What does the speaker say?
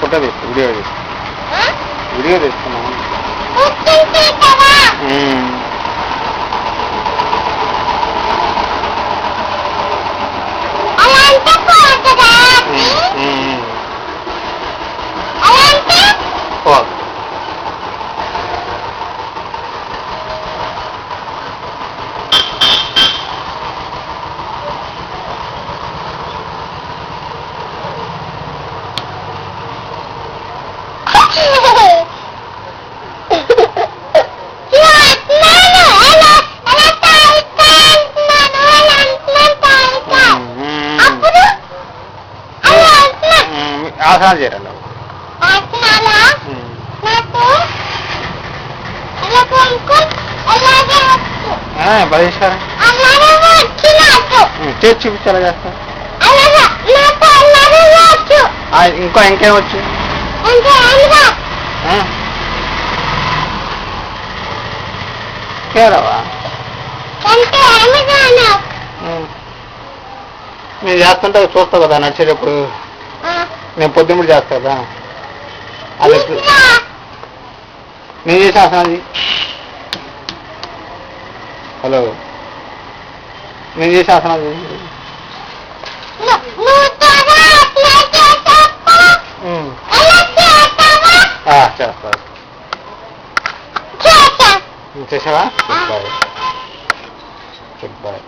Photo తీస్తా, video తీస్తా, video తీస్తున్నాను. ఆసనాలు చేయాలి. పరిష్కారం చేసి చూపించాలా చేస్తా. ఇంకేం వచ్చు? కేరవా నేను చేస్తుంటే చూస్తావు కదా నడిచేటప్పుడు. నేను పొద్దున్నప్పుడు చేస్తా కదా. అది నేను చేసే ఆసనాది. హలో, నేను చేసే ఆసనాది చేస్తా. చేసావా? బాయ్.